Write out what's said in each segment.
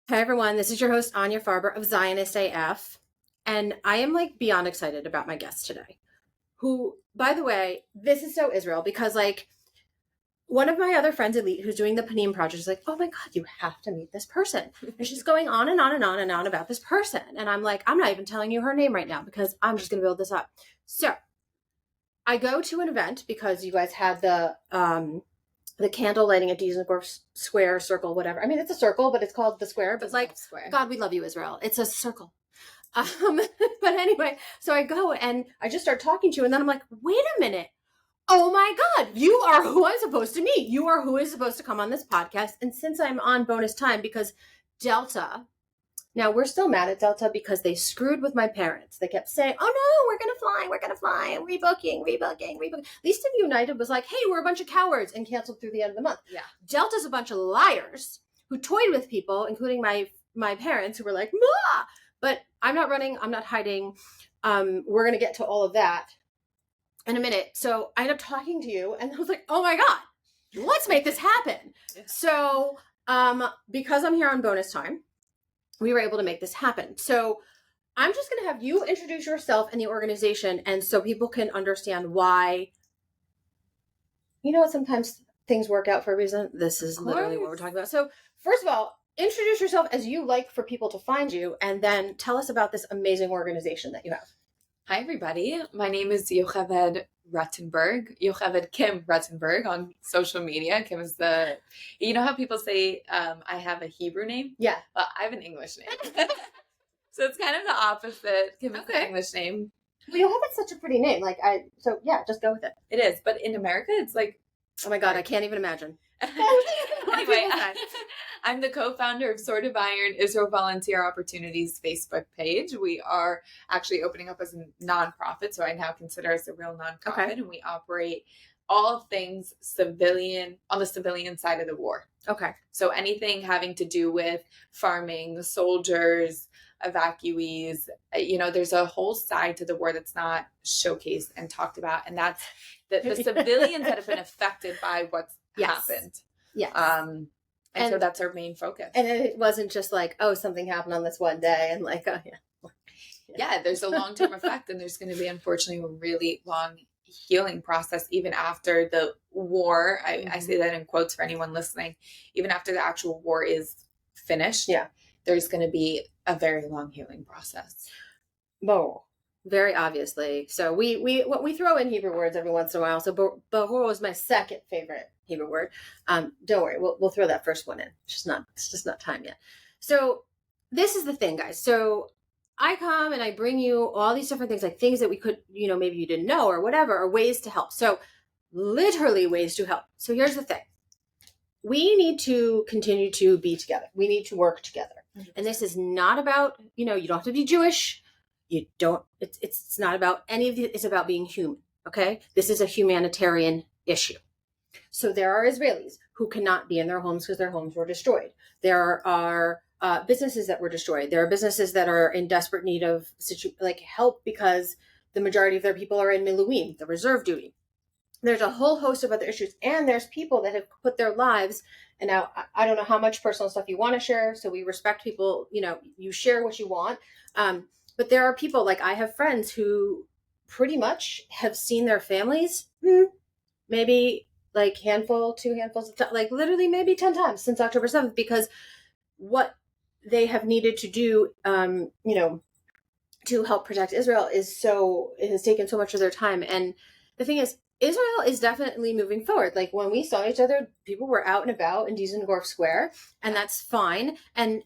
Hi everyone, this is your host Anya Farber of ZionistAF, and I am beyond excited about my guest today. Who, by the way, this is so Israel because one of my other friends, Elite, who's doing the Panim project, is like, "Oh my God, you have to meet this person." And she's going on and on and on and on about this person, and I'm like, "I'm not even telling you her name right now because I'm just going to build this up." So I go to an event because you guys had the candle lighting at Dizengoff Square circle, whatever. I mean, it's a circle, but it's called the square. But Square. God, we love you, Israel. It's a circle. But anyway, so I go and I just start talking to you, and then I'm like, wait a minute. Oh my God, you are who I'm supposed to meet. You are who is supposed to come on this podcast. And since I'm on bonus time because Delta, now we're still mad at Delta because they screwed with my parents. They kept saying, "Oh no, we're going to fly, rebooking. At least if United was like, "Hey, we're a bunch of cowards," and canceled through the end of the month. Yeah. Delta's a bunch of liars who toyed with people, including my parents, who were like, "Mwah!" But I'm not running. I'm not hiding. We're going to get to all of that in a minute. So I end up talking to you, and I was like, "Oh my God, let's make this happen." Yeah. So because I'm here on bonus time, we were able to make this happen. So I'm just going to have you introduce yourself and the organization, and so people can understand why. You know what? Sometimes things work out for a reason. This is literally what we're talking about. So first of all, introduce yourself as you like for people to find you, and then tell us about this amazing organization that you have. Hi, everybody. My name is Yocheved Yocheved Kim Rettenberg on social media. Kim is you know how people say I have a Hebrew name? Yeah. Well, I have an English name. So it's kind of the opposite. Kim is an English name. Well, Yocheved such a pretty name. So yeah, just go with it. It is. But in America, it's like, oh my God, I can't even imagine. Anyway, I'm the co-founder of Sword of Iron Israel Volunteer Opportunities Facebook page. We are actually opening up as a nonprofit, so I now consider us a real nonprofit, and we operate all things civilian on the civilian side of the war. Okay. So anything having to do with farming, the soldiers, evacuees, there's a whole side to the war that's not showcased and talked about, and that's the civilians that have been affected by what's happened. Yes. And so that's our main focus. And it wasn't just like, oh, something happened on this one day and oh, yeah. Yeah, there's a long-term effect, and there's going to be, unfortunately, a really long healing process even after the war. I say that in quotes for anyone listening. Even after the actual war is finished, there's going to be a very long healing process. Oh, very obviously. So we throw in Hebrew words every once in a while. So Bahor was my second favorite Hebrew word. Don't worry, we'll throw that first one in. It's just not time yet. So this is the thing, guys. So I come and I bring you all these different things, like things that we could, maybe you didn't know or whatever, or ways to help. So literally ways to help. So here's the thing. We need to continue to be together. We need to work together. Mm-hmm. And this is not about, you don't have to be Jewish. It's not about any of it's about being human. Okay. This is a humanitarian issue. So there are Israelis who cannot be in their homes because their homes were destroyed. There are businesses that were destroyed. There are businesses that are in desperate need of help because the majority of their people are in Miluim, the reserve duty. There's a whole host of other issues, and there's people that have put their lives. And now I don't know how much personal stuff you want to share. So we respect people. You share what you want. But there are people, like I have friends who pretty much have seen their families maybe like two handfuls, like literally maybe 10 times since October 7th, because what they have needed to do, to help protect Israel it has taken so much of their time. And the thing is, Israel is definitely moving forward. Like when we saw each other, people were out and about in Dizengoff Square, and that's fine. And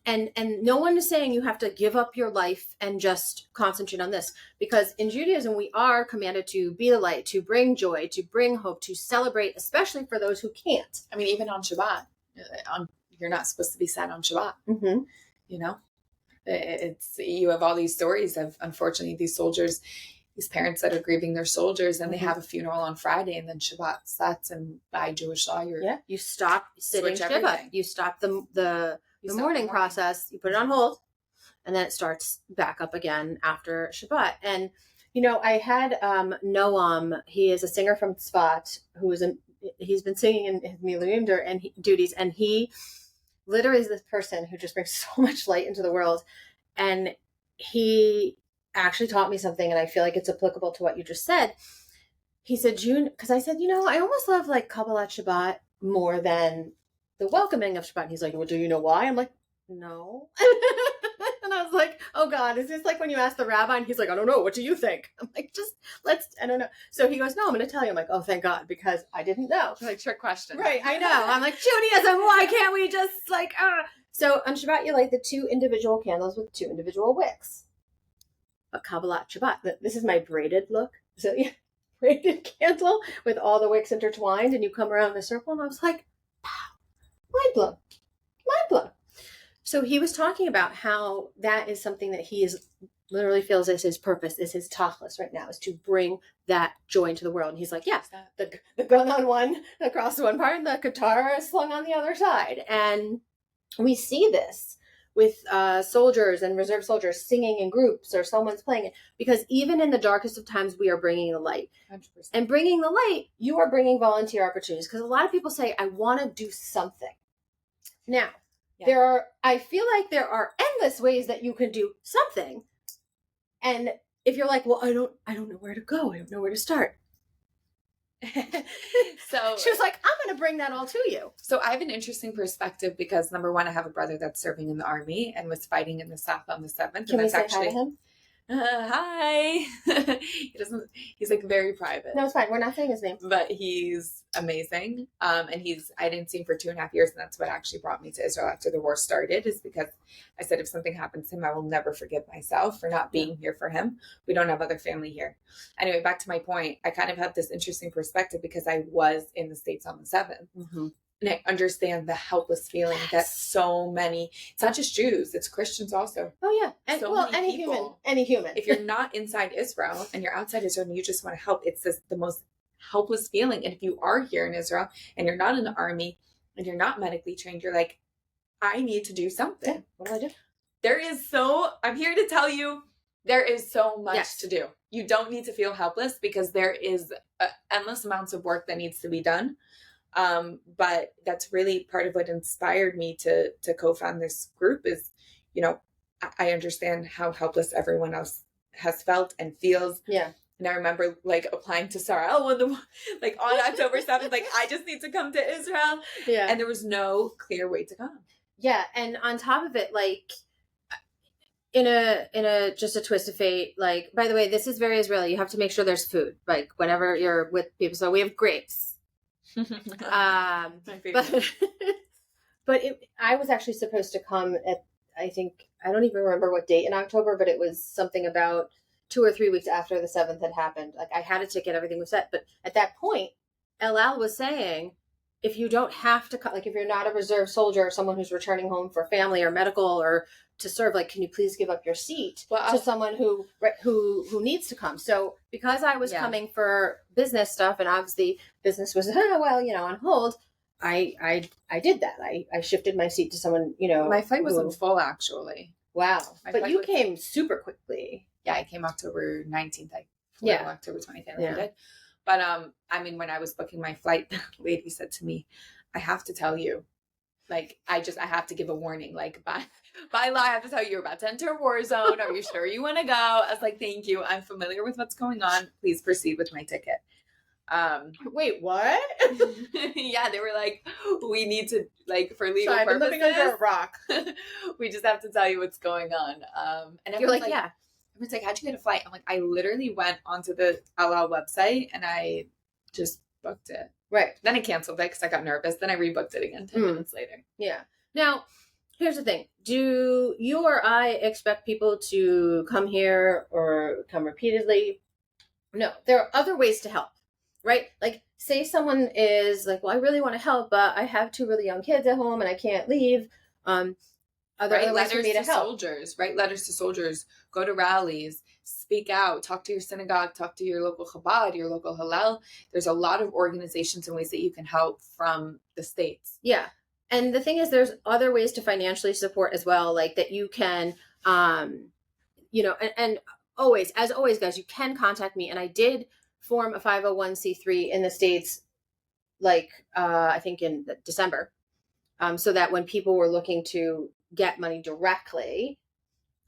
no one is saying you have to give up your life and just concentrate on this, because in Judaism, we are commanded to be the light, to bring joy, to bring hope, to celebrate, especially for those who can't. I mean, even on Shabbat, you're not supposed to be sad on Shabbat. Mm-hmm. You have all these stories of, unfortunately, these soldiers, these parents that are grieving their soldiers, and they have a funeral on Friday, and then Shabbat sets, and by Jewish law, you stop sitting Shabbat. You stop the mourning process. You put it on hold, and then it starts back up again after Shabbat. And I had Noam. He is a singer from Tzfat he's been singing in his Miluim duties, and he literally is this person who just brings so much light into the world. And he actually taught me something, and I feel like it's applicable to what you just said. He said, June, because I said, I almost love like Kabbalat Shabbat more than the welcoming of Shabbat. And he's like, well, do you know why? I'm like, no. And I was like, oh God, is this like when you ask the rabbi and he's like, I don't know, what do you think? I'm like, I don't know. So he goes, no, I'm going to tell you. I'm like, oh, thank God, because I didn't know. Like trick question. Right, I know. I'm like, Judaism, why can't we just like, So on Shabbat, you light the 2 individual candles with 2 individual wicks. But Kabbalat Shabbat, this is my braided look. So yeah, braided candle with all the wicks intertwined, and you come around in a circle, and I was like, mind blown. So he was talking about how that is something that he is literally feels as his purpose, is his tachlis right now, is to bring that joy into the world. And he's like, yeah, the gun on one, across one part, and the guitar is slung on the other side. And we see this with soldiers and reserve soldiers singing in groups, or someone's playing it, because even in the darkest of times, we are bringing the light. 100%. And bringing the light, you are bringing volunteer opportunities, because a lot of people say, I want to do something. Now, I feel like there are endless ways that you can do something. And if you're like, well, I don't know where to go. I don't know where to start. So she was like, I'm going to bring that all to you. So I have an interesting perspective because, number one, I have a brother that's serving in the army and was fighting in the South on the 7th. Can we say hi to him? Hi. He's like very private. No, it's fine. We're not saying his name. But he's amazing. And I didn't see him for 2.5 years. And that's what actually brought me to Israel after the war started, is because I said, if something happens to him, I will never forgive myself for not being here for him. We don't have other family here. Anyway, back to my point. I kind of have this interesting perspective because I was in the States on the 7th. Mm-hmm. And I understand the helpless feeling that so many, it's not just Jews, it's Christians also. Oh yeah. And so any human. If you're not inside Israel and you're outside Israel and you just want to help, it's the most helpless feeling. And if you are here in Israel and you're not in the army and you're not medically trained, you're like, I need to do something. Yeah. What do I do? I'm here to tell you, there is so much to do. You don't need to feel helpless because there is endless amounts of work that needs to be done. But that's really part of what inspired me to co-found this group is, I understand how helpless everyone else has felt and feels. Yeah. And I remember like applying to Sarah on October 7th, like I just need to come to Israel. Yeah. And there was no clear way to come. Yeah. And on top of it, like in a just a twist of fate, like, by the way, this is very Israeli. You have to make sure there's food, like whenever you're with people. So we have grapes. My favorite. But I was actually supposed to come at, I think, I don't even remember what date in October, but it was something about 2 or 3 weeks after the 7th had happened. Like I had a ticket, everything was set. But at that point, El Al was saying, if you don't have to come, like if you're not a reserve soldier or someone who's returning home for family or medical or to serve, like, can you please give up your seat to someone who needs to come? So because I was coming for business stuff, and obviously business was on hold, I did that. I shifted my seat to someone, My flight wasn't full, actually. Wow. But you came super quickly. Yeah, I came October 19th. October 20th I landed. But when I was booking my flight, the lady said to me, I have to tell you, like, I have to give a warning, like, by law, I have to tell you, you're about to enter a war zone. Are you sure you want to go? I was like, thank you. I'm familiar with what's going on. Please proceed with my ticket. Wait, what? Yeah, they were like, we need to, like, for legal purposes. I've been living under a rock. We just have to tell you what's going on. And you're like, yeah. Everyone's like, how'd you get a flight? I'm like, I literally went onto the El Al website and I just booked it. Right. Then I canceled it because I got nervous. Then I rebooked it again 10 minutes later. Yeah. Now, here's the thing. Do you or I expect people to come here or come repeatedly? No. There are other ways to help, right? Like, say someone is like, well, I really want to help, but I have 2 really young kids at home and I can't leave. Other ways for me to help. Soldiers, write letters to soldiers, go to rallies, speak out, talk to your synagogue, talk to your local Chabad, your local Hillel. There's a lot of organizations and ways that you can help from the States. Yeah. And the thing is, there's other ways to financially support as well, like that you can, and always, as always, guys, you can contact me. And I did form a 501c3 in the States, like, I think in December. so that when people were looking to get money directly,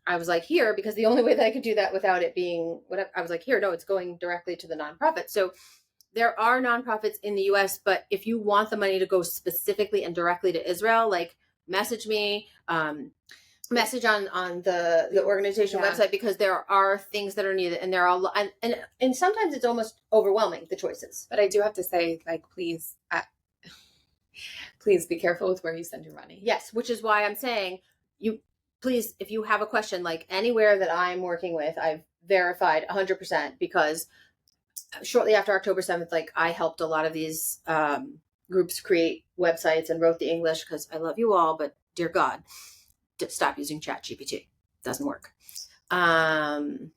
I was like, here, because the only way that I could do that without it being whatever, I was like, here, no, it's going directly to the nonprofit. So there are nonprofits in the US, but if you want the money to go specifically and directly to Israel, like message me, message on the organization website, because there are things that are needed, and there are and sometimes it's almost overwhelming, the choices. But I do have to say, like, please be careful with where you send your money. Yes, which is why I'm saying, you please, if you have a question, like anywhere that I'm working with, I've verified 100%, because shortly after October 7th, like I helped a lot of these groups create websites and wrote the English, because I love you all, but dear God, stop using ChatGPT. It doesn't work. And,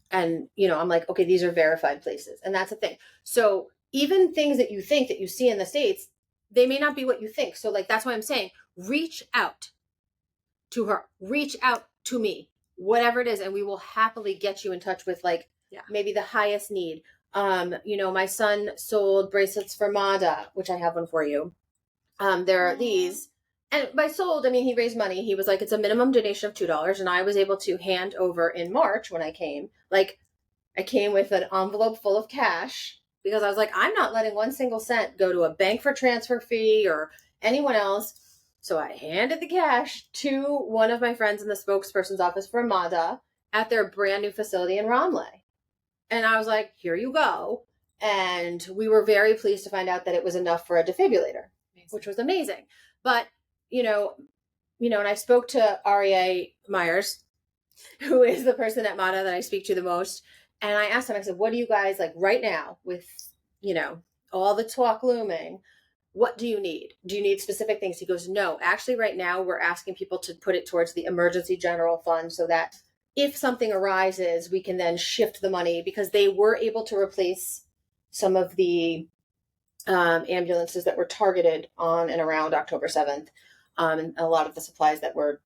I'm like, okay, these are verified places. And that's the thing. So even things that you think that you see in the States, they may not be what you think. So like, that's why I'm saying, reach out to her, reach out to me, whatever it is. And we will happily get you in touch with maybe the highest need. My son sold bracelets for MADA, which I have one for you. There are these. And by sold, I mean, he raised money. He was like, it's a minimum donation of $2. And I was able to hand over in March when I came. Like, I came with an envelope full of cash, because I was like, I'm not letting one single cent go to a bank for transfer fee or anyone else. So I handed the cash to one of my friends in the spokesperson's office for MADA at their brand new facility in Ramleh. And I was like, here you go. And we were very pleased to find out that it was enough for a defibrillator, which was amazing. But and I spoke to Aryeh Myers, who is the person at MADA that I speak to the most. And I asked him, I said, what do you guys like right now with, all the talk looming? What do you need? Do you need specific things? He goes, no, actually right now we're asking people to put it towards the emergency general fund, so that if something arises, we can then shift the money, because they were able to replace some of the ambulances that were targeted on and around October 7th. And a lot of the supplies that were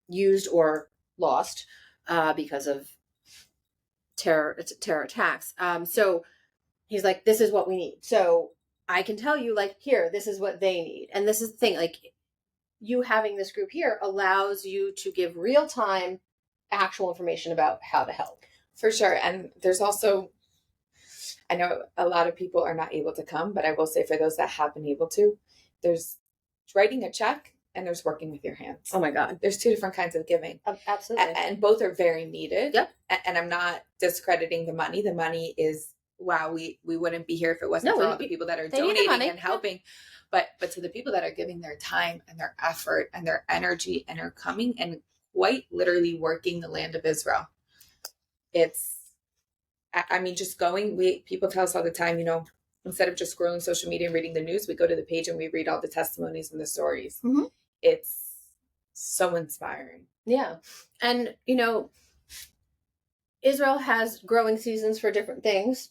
used or lost because of terror attacks. So he's like, this is what we need. So I can tell you, like, here, this is what they need. And this is the thing, like, you having this group here allows you to give real-time actual information about how to help. For sure. And there's also, I know a lot of people are not able to come, but I will say, for those that have been able to, there's writing a check and there's working with your hands. Oh my God. There's two different kinds of giving. Absolutely. And both are very needed. Yep. And I'm not discrediting the money. The money is, wow, we wouldn't be here if it wasn't for all the people that are donating and helping. But to the people that are giving their time and their effort and their energy and are coming and quite literally working the land of Israel. It's, I mean, just going, people tell us all the time, instead of just scrolling social media and reading the news, we go to the page and we read all the testimonies and the stories. Mm-hmm. It's so inspiring. Yeah. And, Israel has growing seasons for different things.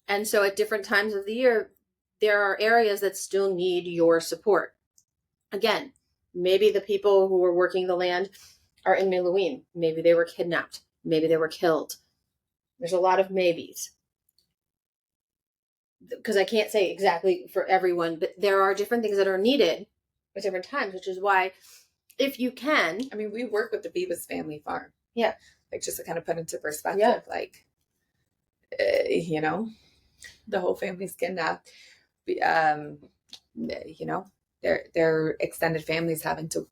And so at different times of the year, there are areas that still need your support. Again, maybe the people who are working the land are in Miluim. Maybe they were kidnapped. Maybe they were killed. There's a lot of maybes, because I can't say exactly for everyone, but there are different things that are needed at different times, which is why, if you can. I mean, we work with the Beavis family farm. Yeah. Like, just to kind of put into perspective, the whole family's kidnapped. Their extended families having to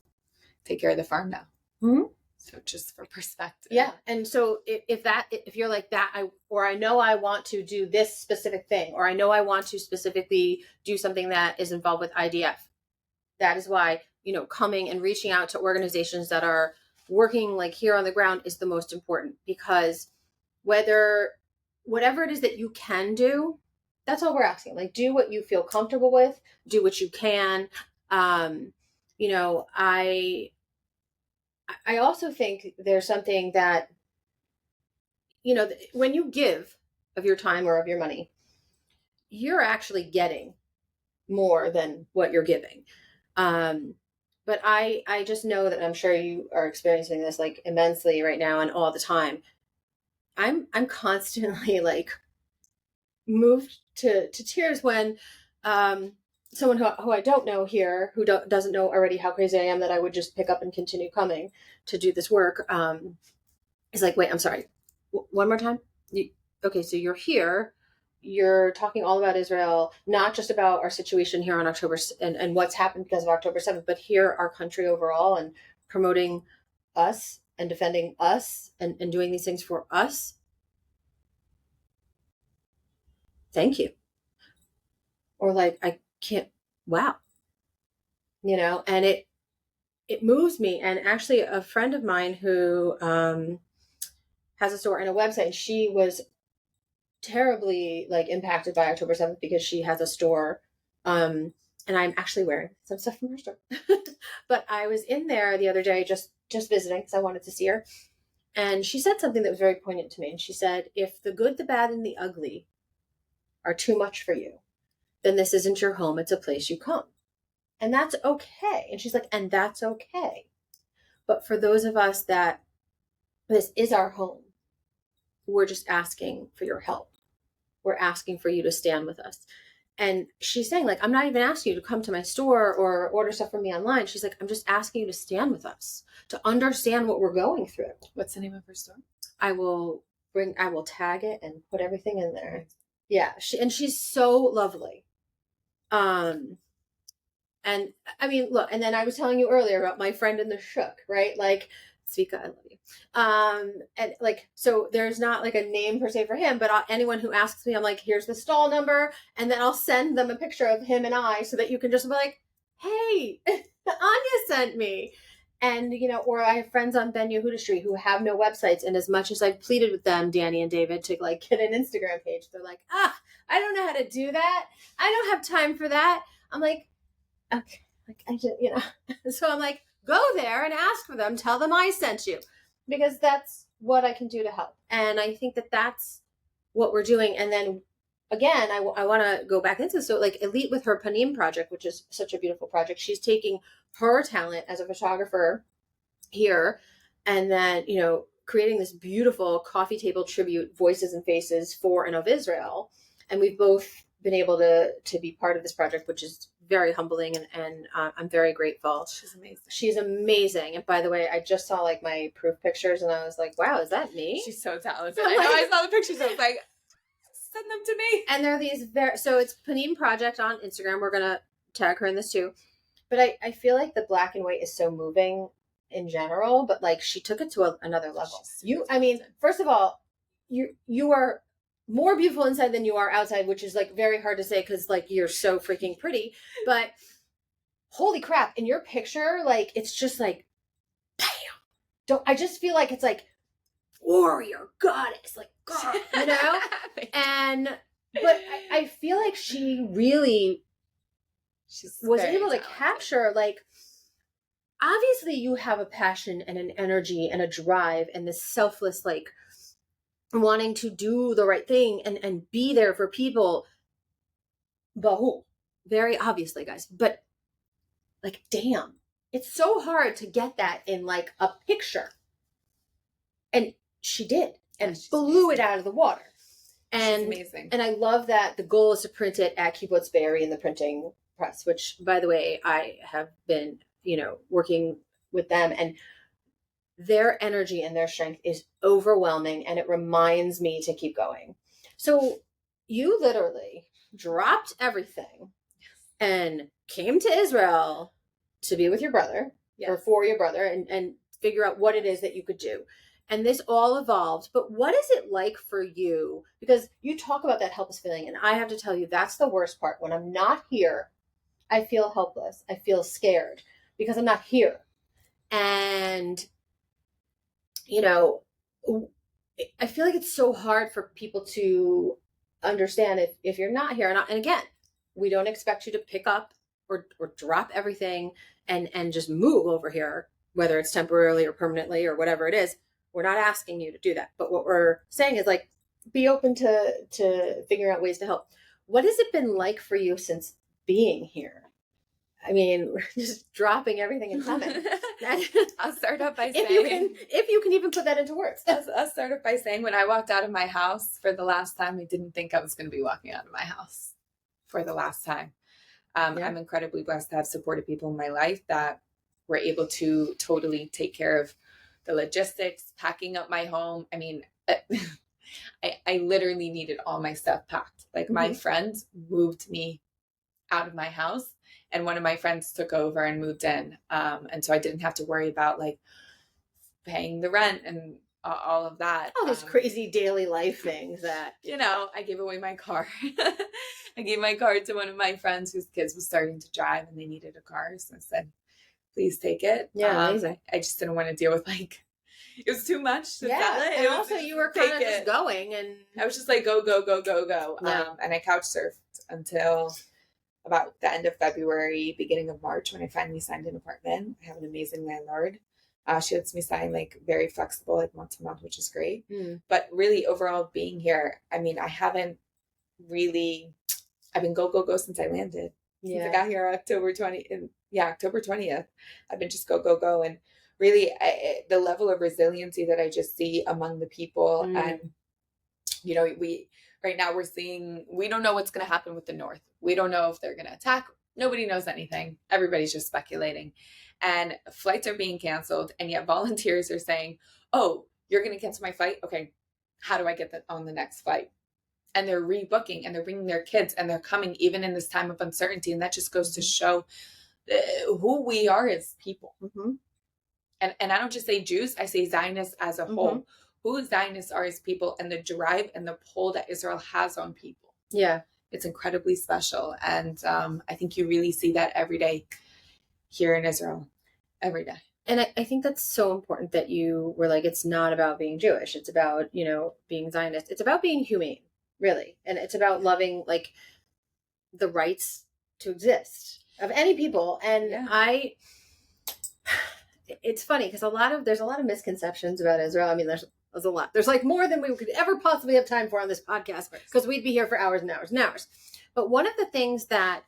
take care of the farm now. Mm-hmm. So just for perspective. Yeah. And so if you're like that, I know I want to do this specific thing, or I know I want to specifically do something that is involved with IDF. That is why, coming and reaching out to organizations that are working like here on the ground is the most important, because whatever it is that you can do, that's all we're asking. Like, do what you feel comfortable with, do what you can. I also think there's something that, when you give of your time or of your money, you're actually getting more than what you're giving. But I just know that, I'm sure you are experiencing this like immensely right now and all the time. I'm constantly like moved to tears when someone who I don't know here, who doesn't know already how crazy I am that I would just pick up and continue coming to do this work, is like, wait, I'm sorry, one more time. Okay, so you're here. You're talking all about Israel, not just about our situation here on October and what's happened because of October 7th, but here, our country overall, and promoting us and defending us and doing these things for us. Thank you. Or like, I can't, wow. And it moves me. And actually a friend of mine who has a store and a website, she was terribly like impacted by October 7th because she has a store. And I'm actually wearing some stuff from her store. But I was in there the other day just visiting because I wanted to see her. And she said something that was very poignant to me. And she said, if the good, the bad, and the ugly are too much for you, then this isn't your home. It's a place you come. And that's okay. And she's like, and that's okay. But for those of us that this is our home, we're just asking for your help. We're asking for you to stand with us. And she's saying, like, I'm not even asking you to come to my store or order stuff from me online. She's like, I'm just asking you to stand with us, to understand what we're going through. What's the name of her store? I will tag it and put everything in there. Yeah. She's so lovely. And I mean, look, and then I was telling you earlier about my friend in the shook, right? Like, Svika, I love you. And like, so there's not like a name per se for him, but anyone who asks me, I'm like, here's the stall number. And then I'll send them a picture of him and I so that you can just be like, hey, Anya sent me. And, or I have friends on Ben Yehuda Street who have no websites. And as much as I've pleaded with them, Danny and David, to like get an Instagram page, they're like, I don't know how to do that. I don't have time for that. I'm like, okay, like I just, so I'm like, go there and ask for them. Tell them I sent you, because that's what I can do to help. And I think that that's what we're doing. And then again, I want to go back into, so like Elite with her Panim project, which is such a beautiful project. She's taking her talent as a photographer here and then, creating this beautiful coffee table tribute, voices and faces for and of Israel. And we've both been able to be part of this project, which is very humbling, and I'm very grateful. She's amazing. And by the way, I just saw like my proof pictures and I was like, wow, is that me? She's so talented. I know, I saw the pictures. I was like, send them to me. And there are these so it's Panim Project on Instagram. We're gonna tag her in this too. But I feel like the black and white is so moving in general, but like she took it to another level. First of all, you are more beautiful inside than you are outside, which is like very hard to say because like you're so freaking pretty. But holy crap, in your picture, like it's just like, damn. I just feel like it's like warrior goddess, like God, but I feel like she really was able to capture, like, obviously you have a passion and an energy and a drive and this selfless, like, wanting to do the right thing and be there for people. Bahu, very obviously, guys. But like, damn, it's so hard to get that in like a picture. And she did, and blew it out of the water. And she's amazing. And I love that the goal is to print it at Kibbutz Be'eri in the printing press, which, by the way, I have been, working with them, and their energy and their strength is overwhelming, and it reminds me to keep going. So you literally dropped everything and came to Israel to be with your brother, or for your brother, and figure out what it is that you could do. And this all evolved. But what is it like for you? Because you talk about that helpless feeling, and I have to tell you, that's the worst part. When I'm not here, I feel helpless. I feel scared because I'm not here. And I feel like it's so hard for people to understand if you're not here. And again, we don't expect you to pick up or drop everything and just move over here, whether it's temporarily or permanently or whatever it is. We're not asking you to do that. But what we're saying is, like, be open to figuring out ways to help. What has it been like for you since being here? I mean, we're just dropping everything and coming. I'll start off by saying, if you can even put that into words. I'll start off by saying, when I walked out of my house for the last time, I didn't think I was going to be walking out of my house for the last time. I'm incredibly blessed to have supportive people in my life that were able to totally take care of the logistics, packing up my home. I mean, I literally needed all my stuff packed. Like my friends moved me out of my house, and one of my friends took over and moved in. And so I didn't have to worry about like paying the rent and all of that. All these crazy daily life things that, I gave away my car. I gave my car to one of my friends whose kids was starting to drive and they needed a car. So I said, please take it. Yeah, amazing. I just didn't want to deal with like, it was too much to sell it. And also you were kind of just going, and I was just like, go. Yeah. And I couch surfed until about the end of February, beginning of March, when I finally signed an apartment. I have an amazing landlord. She lets me sign like very flexible, like once a month, which is great. But really overall being here, I mean, I've been go since I landed. Since I got here October 20th. I've been just go. And really the level of resiliency that I just see among the people. And, right now we don't know what's going to happen with the North. We don't know if they're going to attack. Nobody knows anything. Everybody's just speculating. And flights are being canceled. And yet volunteers are saying, oh, you're going to cancel my flight? Okay, how do I get on the next flight? And they're rebooking and they're bringing their kids and they're coming even in this time of uncertainty. And that just goes to show who we are as people. And I don't just say Jews, I say Zionists as a whole. Who Zionists are as people, and the drive and the pull that Israel has on people. Yeah. It's incredibly special. And I think you really see that every day here in Israel, every day. And I think that's so important that you were like, it's not about being Jewish. It's about, being Zionist. It's about being humane, really. And it's about loving like the rights to exist of any people. And it's funny because there's a lot of misconceptions about Israel. I mean, there's a lot. There's like more than we could ever possibly have time for on this podcast because we'd be here for hours and hours and hours. But one of the things that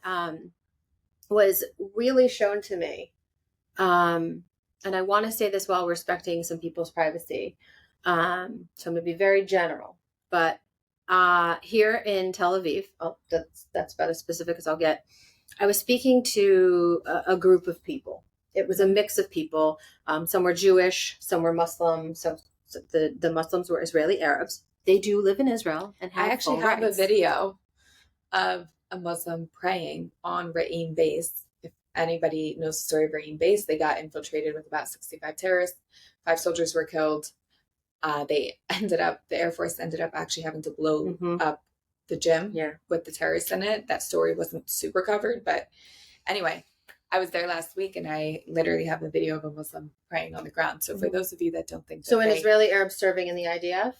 was really shown to me, and I want to say this while respecting some people's privacy, so I'm going to be very general, but here in Tel Aviv, that's about as specific as I'll get. I was speaking to a group of people. It was a mix of people. Some were Jewish, some were Muslim, so the Muslims were Israeli Arabs. They do live in Israel and have I actually have a video of a Muslim praying on Ra'im base. If anybody knows the story of Ra'im base, they got infiltrated with about 65 terrorists. 5 soldiers were killed. The Air Force ended up actually having to blow up the gym with the terrorists in it. That story wasn't super covered, but anyway, I was there last week and I literally have a video of a Muslim praying on the ground. So for those of you that don't think so, an Israeli Arab serving in the IDF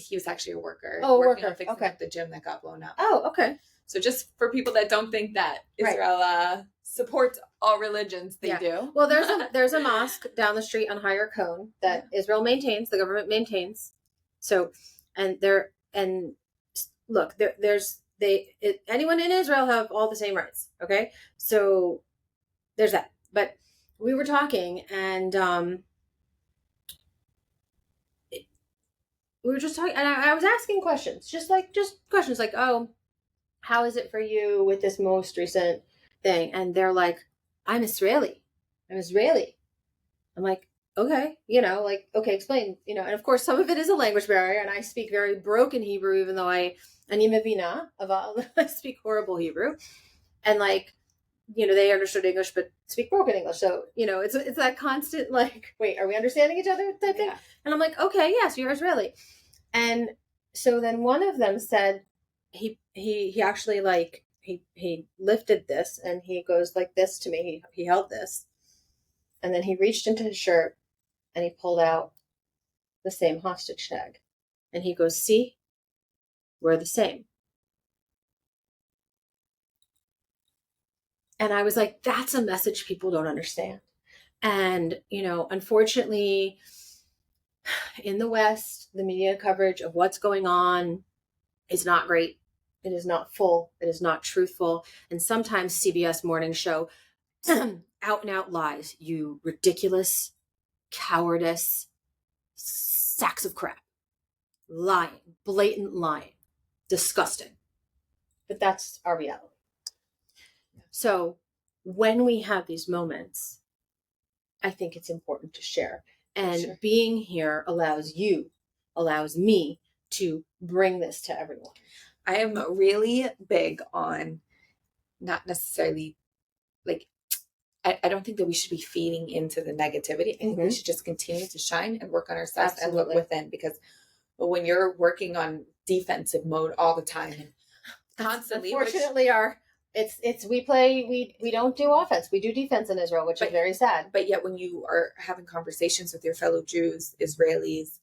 he was actually a worker. Oh, working on fixing up the gym that got blown up. Oh, okay. So just for people that don't think that Israel supports all religions, they do. Well, there's a mosque down the street on Higher Cone that Israel maintains, the government maintains. So, look, anyone in Israel have all the same rights. Okay, so there's that. But we were talking, and we were just talking, and I was asking questions, just questions like, oh, how is it for you with this most recent thing? And they're like, I'm Israeli. I'm like, okay, okay, explain, and of course some of it is a language barrier, and I speak very broken Hebrew, even though I speak horrible Hebrew, and they understood English but speak broken English, so it's that constant wait, are we understanding each other type thing? And I'm like, okay, yes, you're Israeli. And so then one of them said he actually he lifted this and he goes like this to me. He held this, and then he reached into his shirt and he pulled out the same hostage tag, and he goes, see, we're the same. And I was like, that's a message people don't understand. And, unfortunately, in the West, the media coverage of what's going on is not great. It is not full. It is not truthful. And sometimes CBS morning show out and out lies. You ridiculous, cowardice, sacks of crap. Lying, blatant lying, disgusting. But that's our reality. So when we have these moments, I think it's important to share. And being here allows me to bring this to everyone. I am really big on not necessarily like, I don't think that we should be feeding into the negativity. I think we should just continue to shine and work on ourselves and look within, because when you're working on defensive mode all the time and constantly, unfortunately, we don't do offense. We do defense in Israel, which is very sad. But yet when you are having conversations with your fellow Jews, Israelis,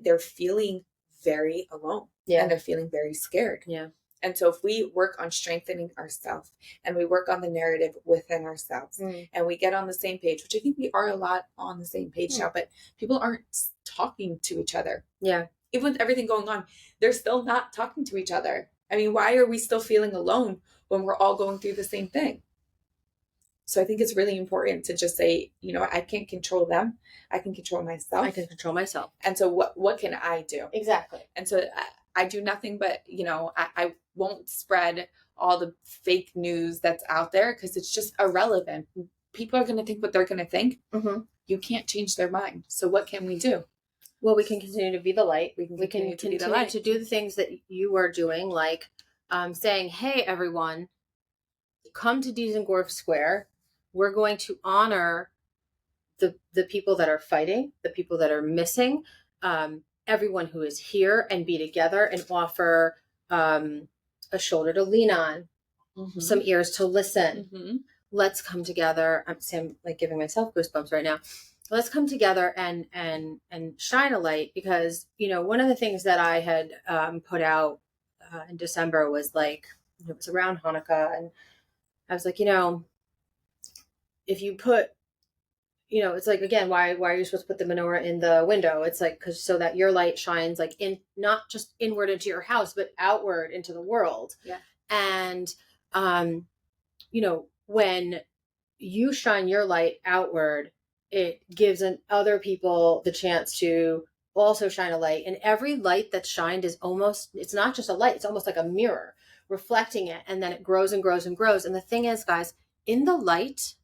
they're feeling very alone. Yeah. And they're feeling very scared. Yeah. And so if we work on strengthening ourselves and we work on the narrative within ourselves and we get on the same page, which I think we are a lot on the same page now, but people aren't talking to each other. Yeah. Even with everything going on, they're still not talking to each other. I mean, why are we still feeling alone when we're all going through the same thing? So I think it's really important to just say, you know, I can't control them. I can control myself. I can control myself. And so what can I do? Exactly. And so I do nothing but, you know, I won't spread all the fake news that's out there because it's just irrelevant. People are going to think what they're going to think. Mm-hmm. You can't change their mind. So what can we do? Well, we can continue to be the light. We can continue to do the things that you are doing, like saying, hey, everyone, come to Dizengoff Square. We're going to honor the people that are fighting, the people that are missing, everyone who is here, and be together and offer a shoulder to lean on, some ears to listen. Let's come together. I'm like giving myself goosebumps right now. Let's come together and shine a light, because, you know, one of the things that I had put out in December was like, it was around Hanukkah, and I was like, you know, if you put, you know, it's like, again, why are you supposed to put the menorah in the window? It's like, because so that your light shines like in, not just inward into your house, but outward into the world. Yeah. And, you know, when you shine your light outward, it gives other people the chance to also shine a light. And every light that's shined is almost, it's not just a light, it's almost like a mirror reflecting it. And then it grows and grows and grows. And the thing is, guys, in the light,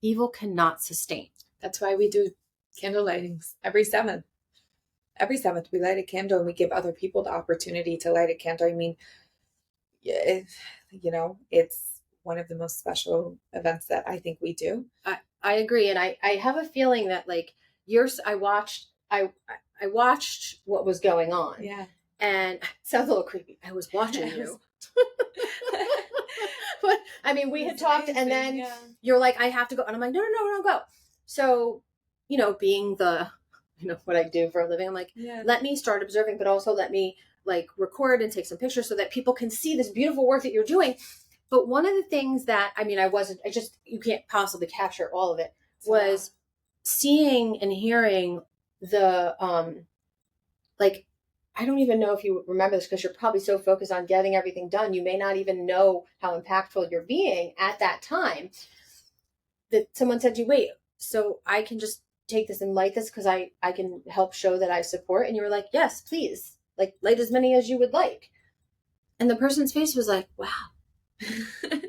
evil cannot sustain. That's why we do candle lightings every seventh. Every seventh we light a candle and we give other people the opportunity to light a candle. I mean, you know, it's one of the most special events that I think we do. I agree. And I have a feeling that like I watched what was going on. Yeah. And it sounds a little creepy. I was watching you. But I mean, we had talked, and then you're like, I have to go. And I'm like, no, go. So, you know, being the, you know, what I do for a living, I'm like, let me start observing, but also let me like record and take some pictures so that people can see this beautiful work that you're doing. But one of the things that, I mean, you can't possibly capture all of it, was seeing and hearing the, like, I don't even know if you remember this because you're probably so focused on getting everything done. You may not even know how impactful you're being at that time, that someone said to you, wait, so I can just take this and light this because I can help show that I support. And you were like, yes, please, like light as many as you would like. And the person's face was like, wow,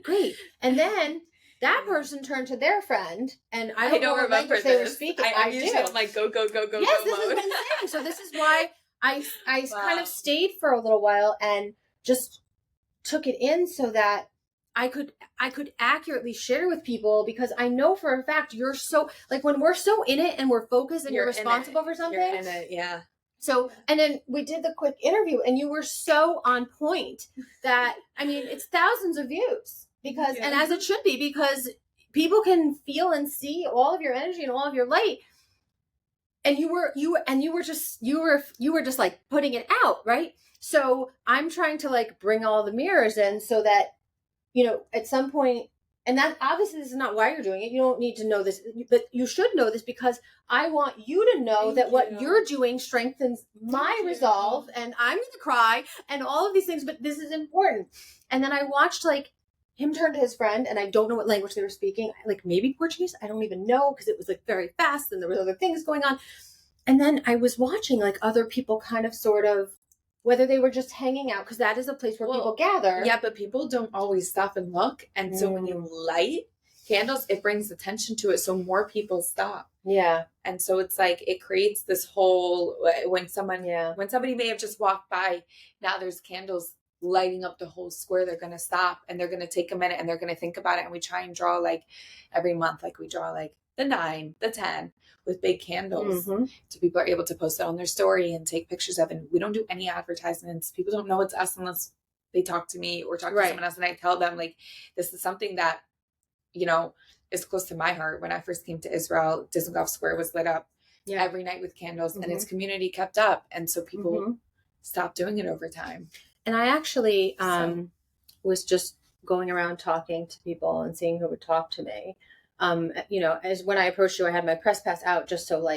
great. And then that person turned to their friend, and I don't know what language they were speaking. I do. I'm like, go, yes, go this is what I'm saying. So this is why I kind of stayed for a little while and just took it in so that I could accurately share with people, because I know for a fact you're so, like, when we're so in it and we're focused and you're responsible for something. You're in it, yeah. So, and then we did the quick interview and you were so on point that, I mean, it's thousands of views because, and as it should be, because people can feel and see all of your energy and all of your light. And you were just like putting it out, right? So I'm trying to like bring all the mirrors in so that, you know, at some point, and that obviously this is not why you're doing it. You don't need to know this, but you should know this because I want you to know that what you're doing strengthens my resolve, and I'm going to cry and all of these things, but this is important. And then I watched like him turn to his friend, and I don't know what language they were speaking, like maybe Portuguese. I don't even know because it was like very fast and there were other things going on. And then I was watching like other people kind of sort of whether they were just hanging out, because that is a place where people gather. Yeah, but people don't always stop and look. And so when you light candles, it brings attention to it. So more people stop. Yeah. And so it's like, it creates this whole, when somebody may have just walked by, now there's candles lighting up the whole square, they're going to stop and they're going to take a minute and they're going to think about it. And we try and draw like every month, like we draw like the 9, the 10 with big candles. So people are able to post it on their story and take pictures of it. And we don't do any advertisements. People don't know it's us unless they talk to me or talk to someone else. And I tell them, like, this is something that, you know, is close to my heart. When I first came to Israel, Dizengoff Square was lit up every night with candles, and its community kept up. And so people stopped doing it over time. And I actually was just going around talking to people and seeing who would talk to me. You know, as when I approached you, I had my press pass out just so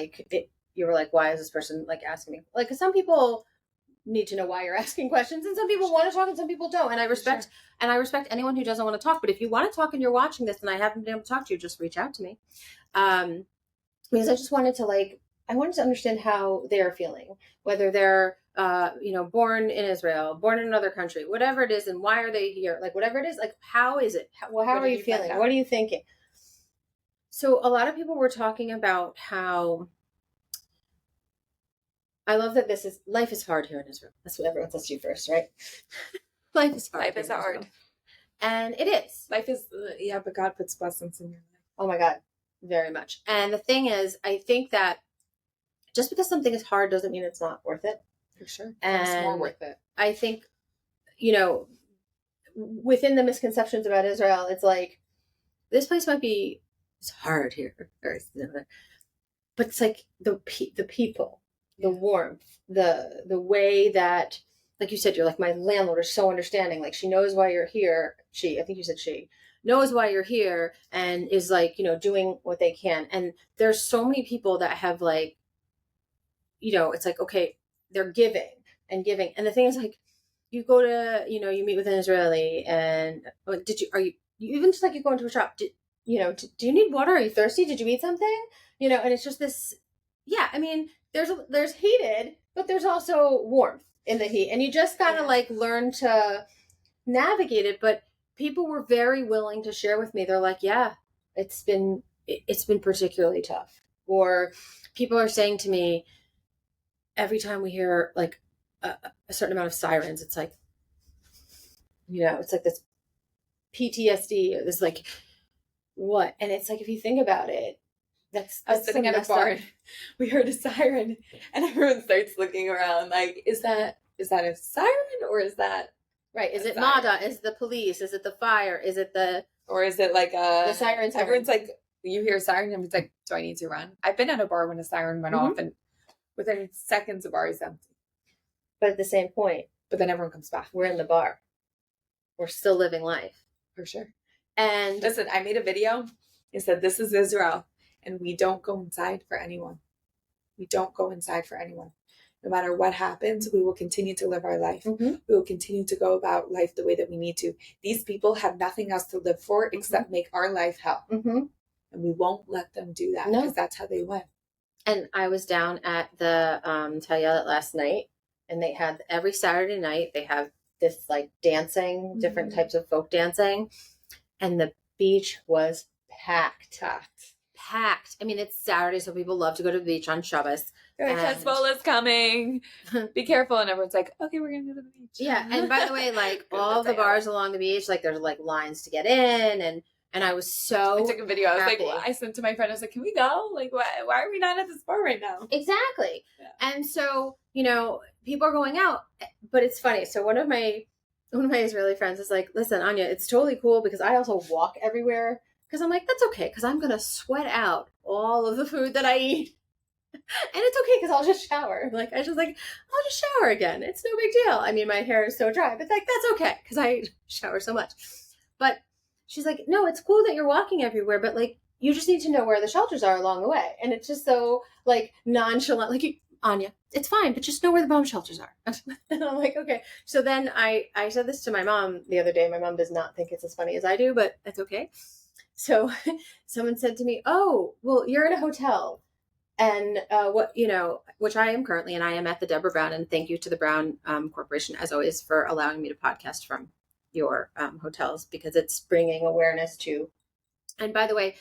you were like, why is this person like asking me? Like, 'cause some people need to know why you're asking questions, and some people want to talk and some people don't. And I respect anyone who doesn't want to talk. But if you want to talk and you're watching this and I haven't been able to talk to you, just reach out to me. Because I just wanted to I wanted to understand how they're feeling, whether they're you know, born in Israel, born in another country, whatever it is, and why are they here? Like, whatever it is, like, how is it? How are you feeling? What are you thinking? So a lot of people were talking about how, I love that life is hard here in Israel. That's what everyone says to you first, right? Life is hard. Life is hard. And it is. Life is, but God puts blessings in your life. Oh my God, very much. And the thing is, I think that just because something is hard doesn't mean it's not worth it. For sure. And it's more worth it. I think, you know, within the misconceptions about Israel, it's like, this place might be, it's hard here, but it's like the people, the warmth, the way that, like you said, you're like, my landlord is so understanding. Like, she knows why you're here. I think you said she knows why you're here and is like, you know, doing what they can. And there's so many people that have like, you know, it's like, okay, they're giving. And the thing is, like, you go to, you know, you meet with an Israeli and you even just like you go into a shop, do you need water? Are you thirsty? Did you eat something? You know, and it's just this, I mean, there's heated, but there's also warmth in the heat. And you just gotta like learn to navigate it. But people were very willing to share with me. They're like, yeah, it's been particularly tough. Or people are saying to me, every time we hear like a certain amount of sirens, it's like, you know, it's like this PTSD, or this like, what? And it's like, if you think about it, that's I was sitting at a bar and we heard a siren and everyone starts looking around like, is that a siren or is that right? Is it MADA? Is it the police? Is it the fire? Is it or is it like the siren? Everyone's like, you hear a siren and it's like, do I need to run? I've been at a bar when a siren went off and within seconds the bar is empty. But at the same point, but then everyone comes back. We're in the bar. We're still living life. For sure. And listen, I made a video. It said, this is Israel. And we don't go inside for anyone. We don't go inside for anyone. No matter what happens, we will continue to live our life. We will continue to go about life the way that we need to. These people have nothing else to live for except make our life hell. And we won't let them do that because that's how they went. And I was down at the Tayalet last night, and they had every Saturday night, they have this like dancing, different types of folk dancing. And the beach was packed. I mean, it's Saturday, so people love to go to the beach on Shabbos. Hezbollah is coming. Be careful. And everyone's like, okay, we're going to go to the beach. Yeah. And by the way, like all the bars along the beach, like there's like lines to get in. And I was so I took a video. I was happy. like, well, I sent to my friend. I was like, can we go? Like, why are we not at this bar right now? Exactly. Yeah. And so, you know, people are going out, but it's funny. So one of my Israeli friends is like, listen, Anya, it's totally cool because I also walk everywhere. Because I'm like, that's okay, because I'm going to sweat out all of the food that I eat. And it's okay, because I'll just shower. I'll just shower again. It's no big deal. I mean, my hair is so dry, but like, that's okay, because I shower so much. But she's like, no, it's cool that you're walking everywhere, but like, you just need to know where the shelters are along the way. And it's just so like nonchalant, like, Anya, it's fine, but just know where the bomb shelters are. And I'm like, okay. So then I said this to my mom the other day. My mom does not think it's as funny as I do, but it's okay. So someone said to me, oh, well, you're in a hotel And which I am currently, and I am at the Deborah Brown, and thank you to the Brown Corporation, as always, for allowing me to podcast from your hotels, because it's bringing awareness to. And by the way,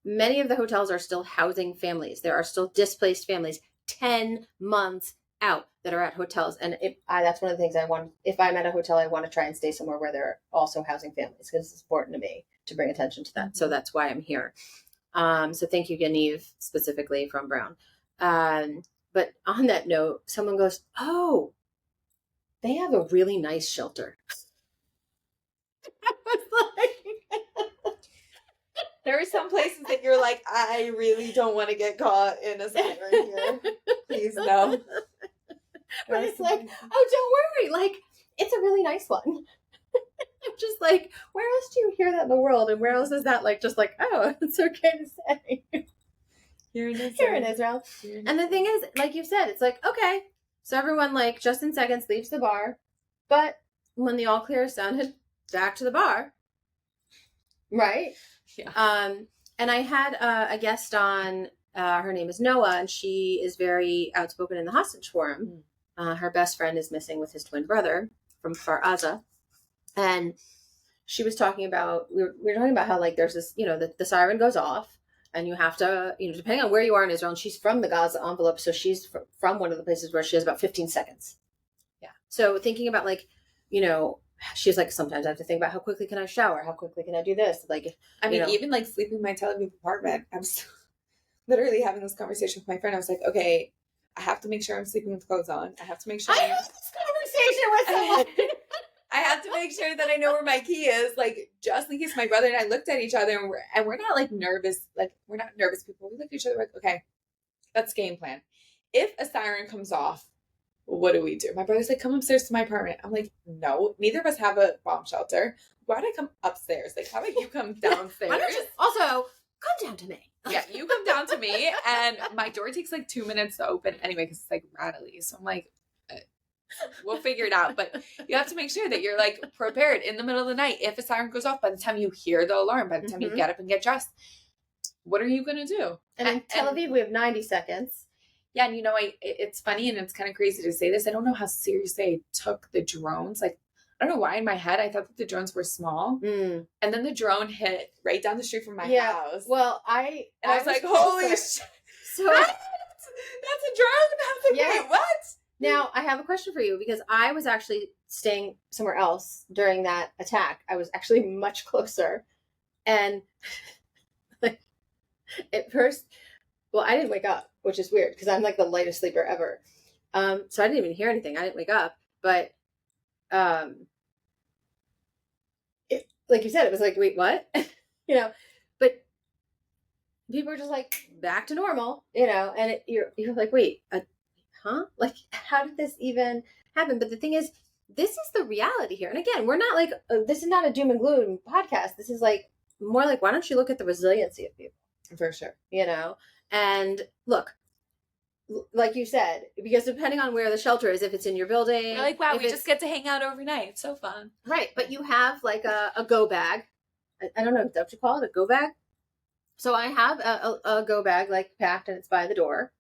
many of the hotels are still housing families. There are still displaced families 10 months out that are at hotels. And that's one of the things I want. If I'm at a hotel, I want to try and stay somewhere where they're also housing families, because it's important to me to bring attention to that. Mm-hmm. So that's why I'm here. So thank you, Yaniv, specifically from Brown. But on that note, someone goes, "Oh, they have a really nice shelter." I was like, there are some places that you're like, I really don't want to get caught in a siren here. Please no. But it's like, oh, don't worry. Like, it's a really nice one. I'm just like, where else do you hear that in the world? And where else is that like, just like, oh, it's okay to say. Here in Israel. And the thing is, like you said, it's like, okay. So everyone, like, just in seconds leaves the bar. But when the all clear sounded, back to the bar. Right? Yeah. And I had a guest on, her name is Noah, and she is very outspoken in the hostage forum. Her best friend is missing with his twin brother from Kfar Aza. And she was talking about, we were talking about how, like, there's this, the siren goes off, and you have to, depending on where you are in Israel, and she's from the Gaza envelope, so she's from one of the places where she has about 15 seconds. Yeah. So thinking about, like, she's like, sometimes I have to think about how quickly can I shower? How quickly can I do this? Like, I mean, even like sleeping in my Tel Aviv apartment, I'm literally having this conversation with my friend. I was like, okay, I have to make sure I'm sleeping with clothes on. I have to make sure I had this conversation with someone. I have to make sure that I know where my key is, like, just in case. My brother and I looked at each other, and we're not like nervous. Like, we're not nervous people. We look at each other like, okay, that's game plan. If a siren comes off, what do we do? My brother's like, come upstairs to my apartment. I'm like, no, neither of us have a bomb shelter. Why would I come upstairs? Like, how about you come downstairs? Also, come down to me. Yeah, you come down to me, and my door takes like 2 minutes to open anyway, because it's like rattly. So I'm like, we'll figure it out. But you have to make sure that you're like prepared in the middle of the night. If a siren goes off, by the time you hear the alarm, by the time you get up and get dressed, what are you going to do? And in Tel Aviv, we have 90 seconds. Yeah, and it's funny, and it's kind of crazy to say this. I don't know how seriously I took the drones. Like, I don't know why in my head I thought that the drones were small. And then the drone hit right down the street from my house. Well, I was like, holy shit. So that's a drone? I was like, wait, what? Now, I have a question for you, because I was actually staying somewhere else during that attack. I was actually much closer. And like, at first, well, I didn't wake up, which is weird, because I'm like the lightest sleeper ever. So I didn't even hear anything. I didn't wake up. But like you said, it was like, wait, what? But people were just like, back to normal, and you're like, wait, huh? Like, how did this even happen? But the thing is, this is the reality here. And again, we're not like, this is not a doom and gloom podcast. This is like more like, why don't you look at the resiliency of people? For sure. And look, like you said, because depending on where the shelter is, if it's in your building, you're like, wow, we just get to hang out overnight. It's so fun. Right. But you have like a go bag. I don't know what you call it, a go bag. So I have a go bag like packed, and it's by the door.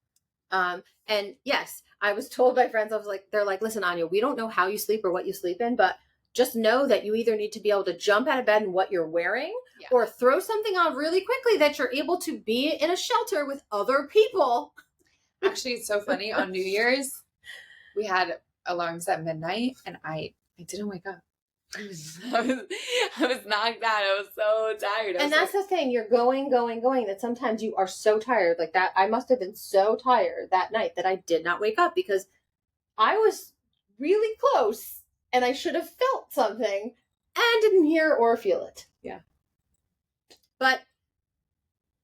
And yes, I was told by friends, they're like, listen, Anya, we don't know how you sleep or what you sleep in, but just know that you either need to be able to jump out of bed in what you're wearing, or throw something on really quickly that you're able to be in a shelter with other people. Actually, it's so funny. On New Year's, we had alarms at midnight, and I didn't wake up. I was knocked out. I was so tired. And that's the thing. You're going, that sometimes you are so tired. Like that, I must have been so tired that night that I did not wake up, because I was really close, and I should have felt something and didn't hear or feel it. Yeah. But,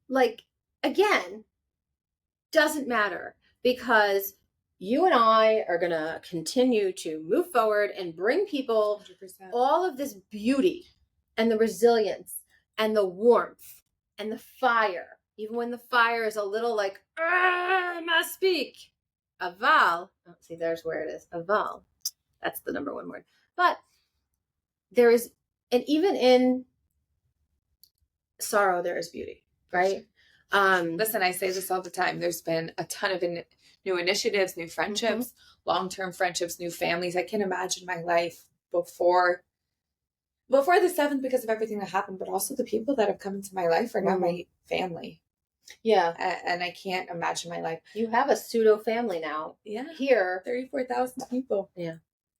like, again, doesn't matter, because you and I are going to continue to move forward and bring people 100%. All of this beauty and the resilience and the warmth and the fire, even when the fire is a little like, I must speak. Aval. Oh, see, there's where it is. Aval. That's the number one word. But there is, and even in sorrow, there is beauty, right? Listen, I say this all the time. There's been a ton of new initiatives, new friendships, long-term friendships, new families. I can't imagine my life before the 7th because of everything that happened, but also the people that have come into my life are now my family. Yeah. And I can't imagine my life. You have a pseudo family now. Yeah. Here. 34,000 people. Yeah.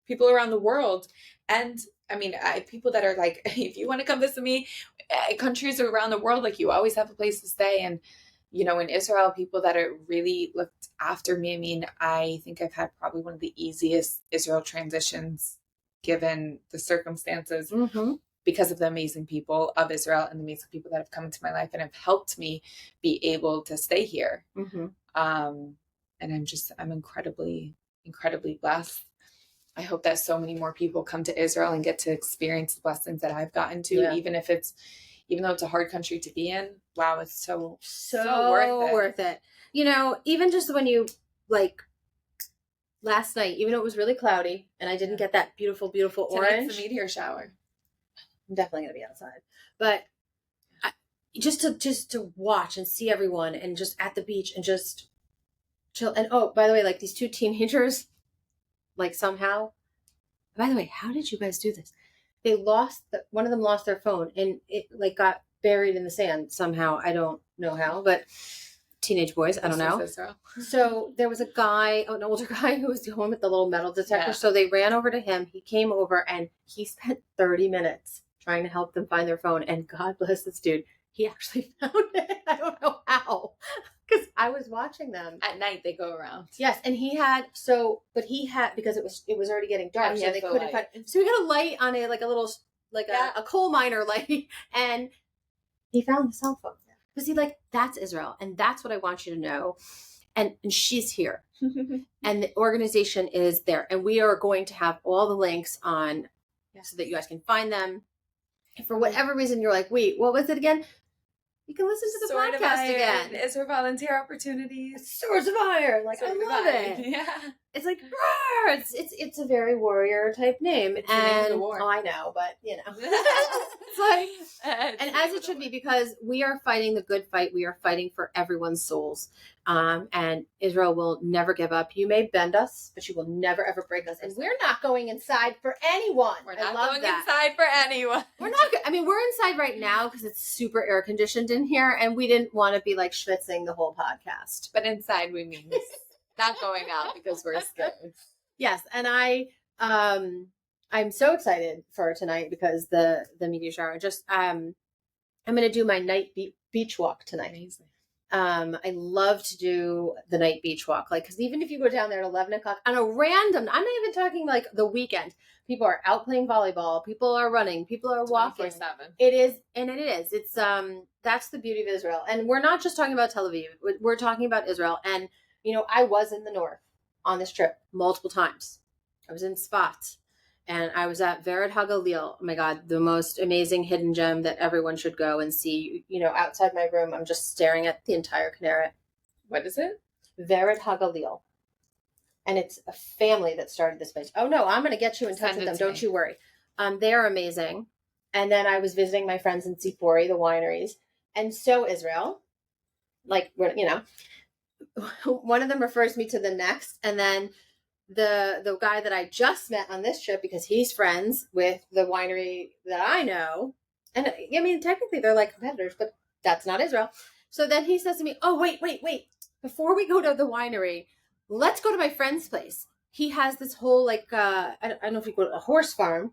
People around the world. And I mean, people that are like, if you want to come visit me, countries around the world, like you always have a place to stay. And, you know, in Israel, people that are really looked after me. I mean, I think I've had probably one of the easiest Israel transitions given the circumstances because of the amazing people of Israel and the amazing people that have come into my life and have helped me be able to stay here. And I'm incredibly, incredibly blessed. I hope that so many more people come to Israel and get to experience the blessings that I've gotten to, even though it's a hard country to be in. Wow, it's so worth it. You know, even just when you like last night, even though it was really cloudy and I didn't get that beautiful, beautiful orange. Tonight's the meteor shower. I'm definitely going to be outside, but just to watch and see everyone and just at the beach and just chill. And oh, by the way, like these two teenagers, like somehow, by the way, how did you guys do this? They one of them lost their phone and it like got buried in the sand somehow. I don't know how, but teenage boys, I don't know. So there was an older guy who was the one with the little metal detector. Yeah. So they ran over to him. He came over and he spent 30 minutes trying to help them find their phone. And God bless this dude. He actually found it. I don't know how. Because I was watching them. At night they go around. Yes. And because it was already getting dark. So they couldn't find. So he had a light on it, like a little, like a coal miner light. And he found the cell phone. Because that's Israel. And that's what I want you to know. And she's here. And the organization is there. And we are going to have all the links on so that you guys can find them. If for whatever reason you're like, wait, what was it again? You can listen to the podcast again. Israel volunteer opportunities. Swords of Iron. Like, I love it. Yeah. It's like, it's a very warrior type name. It's and the war. Oh, I know, but you know. It's like, and as it should be, because we are fighting the good fight. We are fighting for everyone's souls. And Israel will never give up. You may bend us, but you will never ever break us. And we're not going inside for anyone. We're not going inside for anyone. We're not. I mean, we're inside right now because it's super air conditioned in here, and we didn't want to be like schwitzing the whole podcast. But inside, we mean not going out because we're scared. Yes, and I'm so excited for tonight because the meteor shower. Just I'm going to do my night beach walk tonight. Amazing. I love to do the night beach walk, like, because even if you go down there at 11 o'clock on a random, I'm not even talking like the weekend, people are out playing volleyball, people are running, people are walking. 24/7. It is. It's, that's the beauty of Israel. And we're not just talking about Tel Aviv. We're talking about Israel. And, you know, I was in the north on this trip multiple times. I was in Sfat. And I was at Vered HaGalil. Oh my God, the most amazing hidden gem that everyone should go and see. You know, outside my room, I'm just staring at the entire Kinneret. What is it? Vered HaGalil. And it's a family that started this place. Oh no, I'm going to get you in touch with them. Don't you worry. They are amazing. And then I was visiting my friends in Tzipori, the wineries. And so Israel, like, you know, one of them refers me to the next. And then the guy that I just met on this trip, because he's friends with the winery that I know. And I mean, technically they're like competitors, but that's not Israel. So then he says to me, oh, wait. Before we go to the winery, let's go to my friend's place. He has this whole, like, I don't know if you call it a horse farm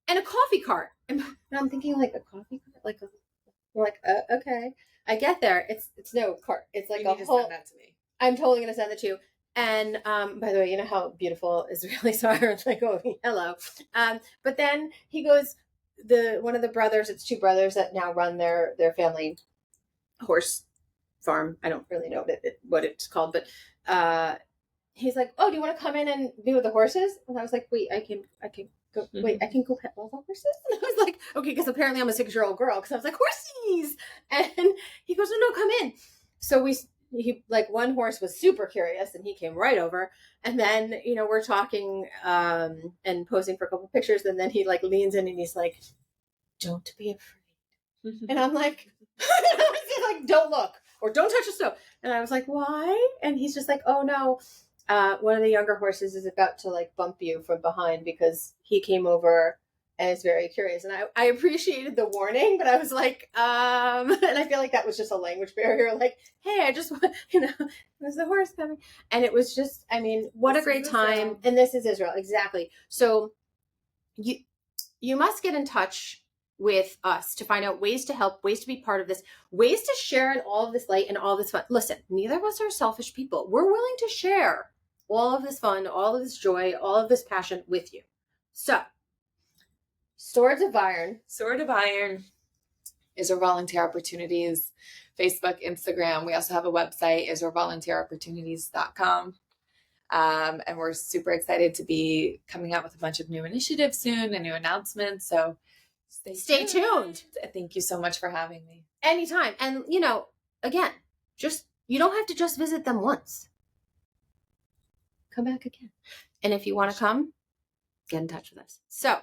and a coffee cart. And I'm thinking, like, a coffee cart? Okay. I get there. It's no cart. It's like a whole. Send that to me. I'm totally going to send it to you. And by the way, you know how beautiful Israelis are. It's like, oh, hello. But then he goes, one of the brothers, it's two brothers that now run their family horse farm. I don't really know what it's called, but he's like, oh, do you want to come in and be with the horses? And I was like, wait, I can go. Wait, I can go pet all the horses? And I was like, okay, because apparently I'm a 6-year-old girl, because I was like, horsies. And he goes, no, come in. So he like, one horse was super curious and he came right over, and then, you know, we're talking and posing for a couple pictures, and then he like leans in and he's like, don't be afraid. And I'm like, he's like, don't look, or don't touch the stove. And I was like, why? And he's just like, oh no, one of the younger horses is about to like bump you from behind because he came over and is very curious. And I appreciated the warning, but I was like, and I feel like that was just a language barrier. Like, hey, I just want, there's the horse coming. And it was just, I mean, what a great time. And this is Israel. Exactly. So you must get in touch with us to find out ways to help, ways to be part of this, ways to share in all of this light and all this fun. Listen, neither of us are selfish people. We're willing to share all of this fun, all of this joy, all of this passion with you. So, Swords of Iron. Sword of Iron is our volunteer opportunities, Facebook, Instagram. We also have a website, IsraelVolunteerOpportunities.com. And we're super excited to be coming out with a bunch of new initiatives soon and new announcements. So stay tuned. Thank you so much for having me. Anytime. And, again, you don't have to just visit them once. Come back again. And if you want to come, get in touch with us. So,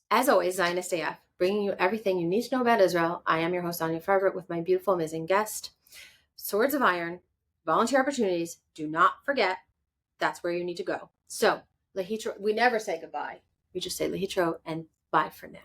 as always, ZionistAF, bringing you everything you need to know about Israel. I am your host, Anya Farber, with my beautiful, amazing guest. Swords of Iron, volunteer opportunities. Do not forget, that's where you need to go. So, Lehitro, we never say goodbye. We just say Lehitro and bye for now.